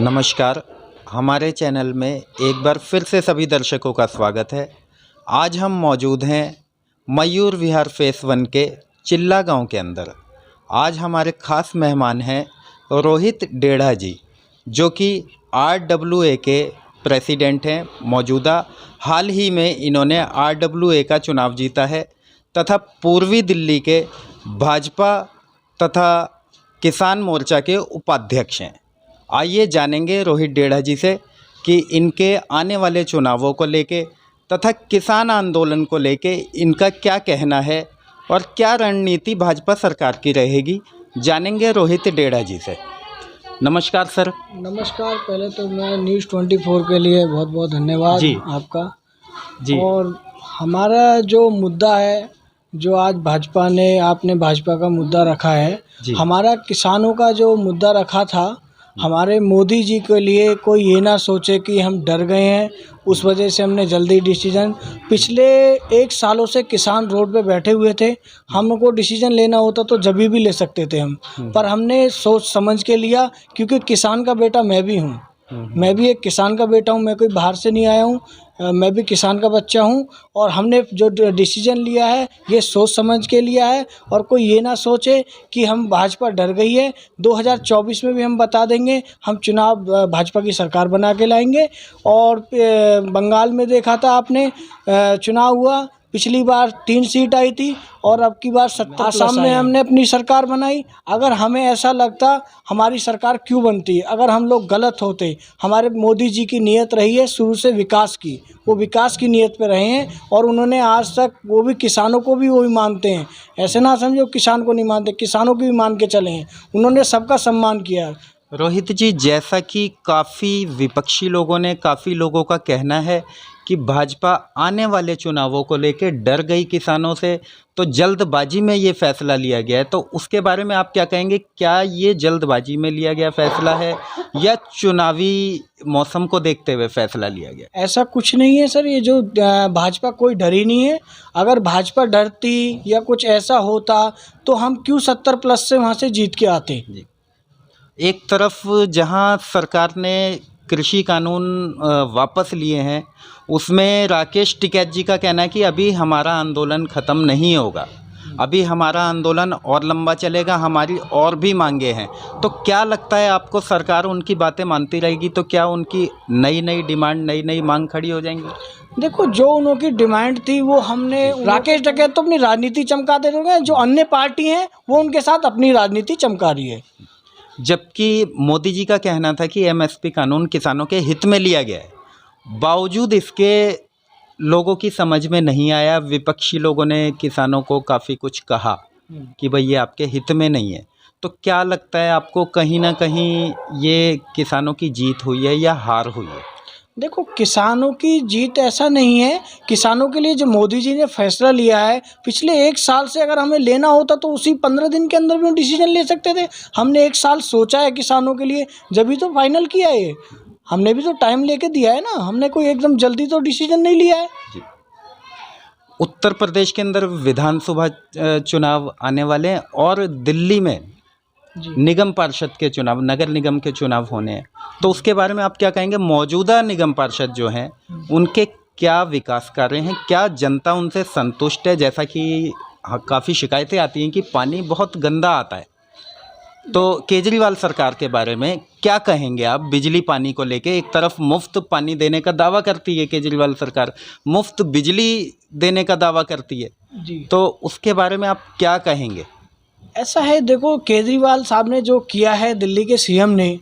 नमस्कार। हमारे चैनल में एक बार फिर से सभी दर्शकों का स्वागत है। आज हम मौजूद हैं मयूर विहार फेस 1 के चिल्ला गांव के अंदर। आज हमारे ख़ास मेहमान हैं रोहित डेढ़ा जी, जो कि RWA के प्रेसिडेंट हैं। मौजूदा हाल ही में इन्होंने RWA का चुनाव जीता है तथा पूर्वी दिल्ली के भाजपा तथा किसान मोर्चा के उपाध्यक्ष हैं। आइए जानेंगे रोहित डेढ़ा जी से कि इनके आने वाले चुनावों को लेके तथा किसान आंदोलन को लेके इनका क्या कहना है और क्या रणनीति भाजपा सरकार की रहेगी। जानेंगे रोहित डेढ़ा जी से। नमस्कार सर। नमस्कार। पहले तो मैं न्यूज़ 24 के लिए बहुत बहुत धन्यवाद जी आपका जी। और हमारा जो मुद्दा है, जो आज आपने भाजपा का मुद्दा रखा है, हमारा किसानों का जो मुद्दा रखा था, हमारे मोदी जी के लिए कोई ये ना सोचे कि हम डर गए हैं, उस वजह से हमने जल्दी डिसीजन, पिछले 1 सालों से किसान रोड पे बैठे हुए थे। हमको डिसीजन लेना होता तो जभी भी ले सकते थे हम, पर हमने सोच समझ के लिया, क्योंकि किसान का बेटा मैं भी हूँ। मैं भी एक किसान का बेटा हूँ, मैं कोई बाहर से नहीं आया हूँ, मैं भी किसान का बच्चा हूँ। और हमने जो डिसीजन लिया है ये सोच समझ के लिया है, और कोई ये ना सोचे कि हम भाजपा डर गई है। 2024 में भी हम बता देंगे, हम चुनाव भाजपा की सरकार बना के लाएंगे। और बंगाल में देखा था आपने, चुनाव हुआ, पिछली बार 3 सीट आई थी और अब की बार 70। आसाम में हमने अपनी सरकार बनाई। अगर हमें ऐसा लगता हमारी सरकार क्यों बनती है, अगर हम लोग गलत होते, हमारे मोदी जी की नीयत रही है शुरू से विकास की, वो विकास की नीयत पे रहे हैं और उन्होंने आज तक वो भी किसानों को भी वही मानते हैं। ऐसे ना समझो किसान को नहीं मानते, किसानों को भी मान के चले हैं। उन्होंने सबका सम्मान किया है। रोहित जी, जैसा कि काफ़ी विपक्षी लोगों ने, काफ़ी लोगों का कहना है कि भाजपा आने वाले चुनावों को लेकर डर गई किसानों से, तो जल्दबाजी में ये फैसला लिया गया है, तो उसके बारे में आप क्या कहेंगे? क्या ये जल्दबाजी में लिया गया फैसला है या चुनावी मौसम को देखते हुए फैसला लिया गया? ऐसा कुछ नहीं है सर, ये जो भाजपा कोई डरी नहीं है। अगर भाजपा डरती या कुछ ऐसा होता तो हम क्यों 70+ से वहाँ से जीत के आते। जी। एक तरफ जहां सरकार ने कृषि कानून वापस लिए हैं, उसमें राकेश टिकैत जी का कहना है कि अभी हमारा आंदोलन ख़त्म नहीं होगा, अभी हमारा आंदोलन और लंबा चलेगा, हमारी और भी मांगे हैं। तो क्या लगता है आपको, सरकार उनकी बातें मानती रहेगी तो क्या उनकी नई नई डिमांड, नई नई मांग खड़ी हो जाएंगी? देखो, जो उनकी डिमांड थी वो हमने, राकेश टिकैत तो अपनी राजनीति चमकाते रहे, जो अन्य पार्टी हैं वो उनके साथ अपनी राजनीति चमका रही है। जबकि मोदी जी का कहना था कि MSP कानून किसानों के हित में लिया गया है, बावजूद इसके लोगों की समझ में नहीं आया। विपक्षी लोगों ने किसानों को काफ़ी कुछ कहा कि भाई ये आपके हित में नहीं है। तो क्या लगता है आपको, कहीं ना कहीं ये किसानों की जीत हुई है या हार हुई है? देखो, किसानों की जीत ऐसा नहीं है। किसानों के लिए जो मोदी जी ने फैसला लिया है, पिछले 1 साल से अगर हमें लेना होता तो उसी 15 दिन के अंदर भी हम डिसीजन ले सकते थे। हमने 1 साल सोचा है किसानों के लिए, जब ही तो फाइनल किया है। हमने भी तो टाइम लेके दिया है ना, हमने कोई एकदम जल्दी तो डिसीजन नहीं लिया है। जी। उत्तर प्रदेश के अंदर विधानसभा चुनाव आने वाले हैं और दिल्ली में निगम पार्षद के चुनाव, नगर निगम के चुनाव होने हैं, तो उसके बारे में आप क्या कहेंगे? मौजूदा निगम पार्षद जो हैं उनके क्या विकास कार्य हैं, क्या जनता उनसे संतुष्ट है? जैसा कि काफ़ी शिकायतें आती हैं कि पानी बहुत गंदा आता है, तो केजरीवाल सरकार के बारे में क्या कहेंगे आप? बिजली पानी को लेके एक तरफ मुफ्त पानी देने का दावा करती है केजरीवाल सरकार, मुफ्त बिजली देने का दावा करती है जी, तो उसके बारे में आप क्या कहेंगे? ऐसा है, देखो, केजरीवाल साहब ने जो किया है, दिल्ली के सीएम ने,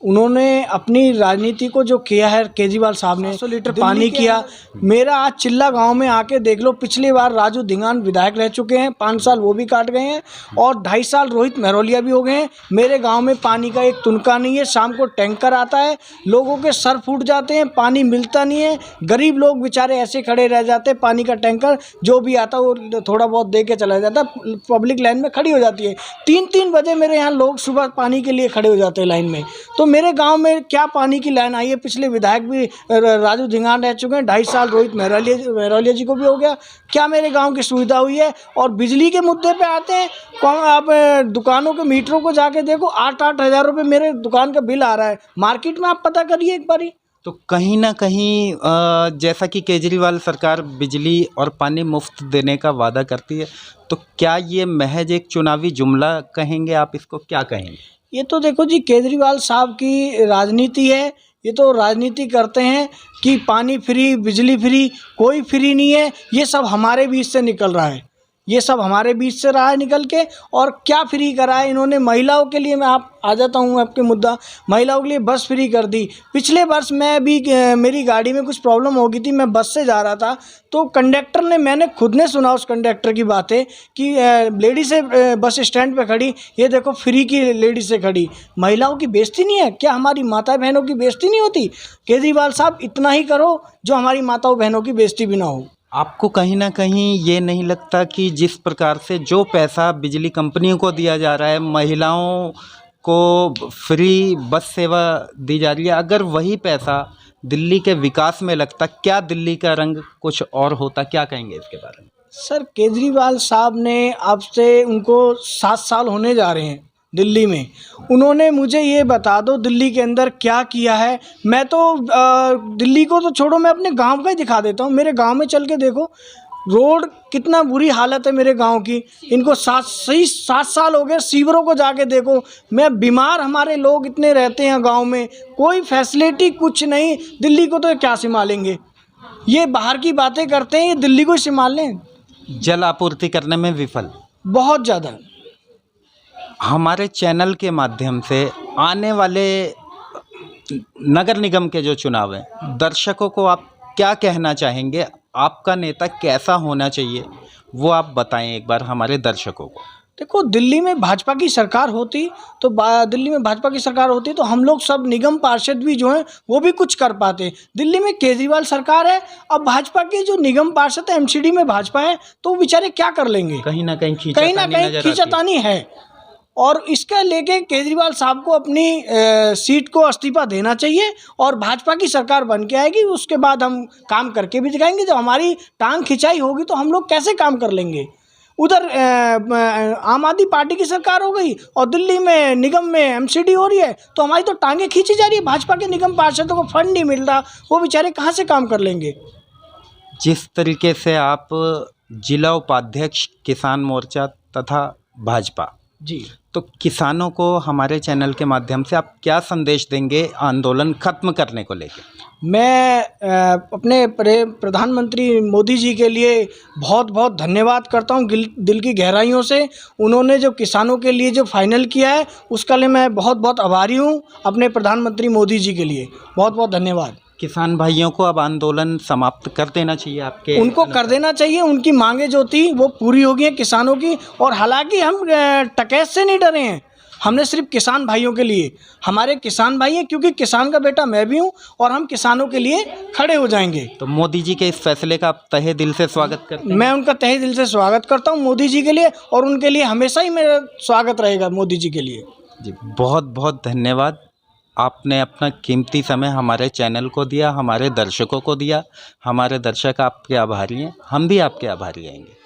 उन्होंने अपनी राजनीति को जो किया है, केजरीवाल साहब ने 100 लीटर पानी किया। मेरा आज चिल्ला गांव में आके देख लो, पिछली बार राजू धिंगान विधायक रह चुके हैं, 5 साल वो भी काट गए हैं, और 2.5 साल रोहित मेहरोलिया भी हो गए हैं। मेरे गांव में पानी का एक तुनका नहीं है। शाम को टैंकर आता है, लोगों के सर फूट जाते हैं, पानी मिलता नहीं है। गरीब लोग बेचारे ऐसे खड़े रह जाते हैं, पानी का टैंकर जो भी आता है वो थोड़ा बहुत दे के चला जाता है, पब्लिक लाइन में खड़ी हो हो जाती है। 3-3 बजे मेरे यहाँ लोग सुबह पानी के लिए खड़े हो जाते हैं लाइन में। तो मेरे गांव में क्या पानी की लाइन आई है। पिछले विधायक भी राजू धिंगान रह चुके हैं, 2.5 साल रोहित मेहरौलिया जी को भी हो गया। क्या मेरे गाँव की सुविधा हुई है। और बिजली के मुद्दे पर आते हैं, आप दुकानों के मीटरों को जाके देखो, 8-8 हज़ार रुपये मेरे दुकान का बिल आ रहा है। मार्केट में आप पता करिए एक बारी। तो कहीं ना कहीं जैसा कि केजरीवाल सरकार बिजली और पानी मुफ्त देने का वादा करती है, तो क्या ये महज एक चुनावी जुमला कहेंगे आप, इसको क्या कहेंगे? ये तो देखो जी, केजरीवाल साहब की राजनीति है। ये तो राजनीति करते हैं कि पानी फ्री, बिजली फ्री, कोई फ्री नहीं है। ये सब हमारे बीच से निकल रहा है, ये सब हमारे बीच से रहा है निकल के। और क्या फ्री करा है इन्होंने महिलाओं के लिए। मैं आ जाता हूँ आपके मुद्दा, महिलाओं के लिए बस फ्री कर दी। पिछले वर्ष मैं भी मेरी गाड़ी में कुछ प्रॉब्लम हो गई थी, मैं बस से जा रहा था, तो कंडक्टर ने, मैंने खुद ने सुना उस कंडक्टर की बातें कि लेडी से बस स्टैंड पे खड़ी, ये देखो फ्री की लेडी से खड़ी। महिलाओं की बेइज्जती नहीं है क्या? हमारी माता बहनों की बेइज्जती नहीं होती? केजरीवाल साहब इतना ही करो जो हमारी माताओं बहनों की बेइज्जती भी ना हो। आपको कहीं ना कहीं ये नहीं लगता कि जिस प्रकार से जो पैसा बिजली कंपनियों को दिया जा रहा है, महिलाओं को फ्री बस सेवा दी जा रही है, अगर वही पैसा दिल्ली के विकास में लगता, क्या दिल्ली का रंग कुछ और होता? क्या कहेंगे इसके बारे में? सर, केजरीवाल साहब ने, अब से उनको 7 साल होने जा रहे हैं दिल्ली में। उन्होंने मुझे ये बता दो दिल्ली के अंदर क्या किया है। मैं तो दिल्ली को तो छोड़ो, मैं अपने गांव का ही दिखा देता हूँ। मेरे गांव में चल के देखो, रोड कितना बुरी हालत है मेरे गांव की। इनको 7 साल हो गए। सीवरों को जाके देखो, मैं बीमार, हमारे लोग इतने रहते हैं गांव में, कोई फैसिलिटी कुछ नहीं। दिल्ली को तो क्या संभालेंगे? ये बाहर की बातें करते हैं, ये दिल्ली को ही संभाल लें। जल आपूर्ति करने में विफल बहुत ज़्यादा। हमारे चैनल के माध्यम से आने वाले नगर निगम के जो चुनाव हैं, दर्शकों को आप क्या कहना चाहेंगे? आपका नेता कैसा होना चाहिए, वो आप बताएं एक बार हमारे दर्शकों को। देखो, दिल्ली में भाजपा की सरकार होती तो दिल्ली में भाजपा की सरकार होती तो हम लोग सब निगम पार्षद भी जो हैं वो भी कुछ कर पाते। दिल्ली में केजरीवाल सरकार है, अब भाजपा के जो निगम पार्षद है, एमसीडी में भाजपा है, तो वो बेचारे क्या कर लेंगे? कहीं ना कहीं खींचातानी है। और इसका लेके केजरीवाल साहब को अपनी सीट को इस्तीफा देना चाहिए और भाजपा की सरकार बन के आएगी, उसके बाद हम काम करके भी दिखाएंगे। जब हमारी टांग खिंचाई होगी तो हम लोग कैसे काम कर लेंगे? उधर आम आदमी पार्टी की सरकार हो गई और दिल्ली में निगम में एमसीडी हो रही है, तो हमारी तो टांगें खींची जा रही है। भाजपा के निगम पार्षदों को फंड नहीं मिल रहा, वो बेचारे कहाँ से काम कर लेंगे? जिस तरीके से आप जिला उपाध्यक्ष किसान मोर्चा तथा भाजपा जी, तो किसानों को हमारे चैनल के माध्यम से आप क्या संदेश देंगे आंदोलन खत्म करने को लेकर? मैं अपने प्रधानमंत्री मोदी जी के लिए बहुत बहुत धन्यवाद करता हूं दिल की गहराइयों से। उन्होंने जो किसानों के लिए जो फाइनल किया है, उसका लिए मैं बहुत बहुत आभारी हूं अपने प्रधानमंत्री मोदी जी के लिए। बहुत बहुत धन्यवाद। किसान भाइयों को अब आंदोलन समाप्त कर देना चाहिए आपके? उनको कर देना चाहिए। उनकी मांगें जो थी वो पूरी हो गई हैं किसानों की। और हालांकि हम टकैत से नहीं डरे हैं, हमने सिर्फ किसान भाइयों के लिए, हमारे किसान भाई हैं, क्योंकि किसान का बेटा मैं भी हूं और हम किसानों के लिए खड़े हो जाएंगे। तो मोदी जी के इस फैसले का आप तहे दिल से स्वागत करते हैं? मैं उनका तहे दिल से स्वागत करता हूं मोदी जी के लिए, और उनके लिए हमेशा ही मेरा स्वागत रहेगा मोदी जी के लिए। जी, बहुत बहुत धन्यवाद। आपने अपना कीमती समय हमारे चैनल को दिया, हमारे दर्शकों को दिया। हमारे दर्शक आपके आभारी हैं, हम भी आपके आभारी रहेंगे।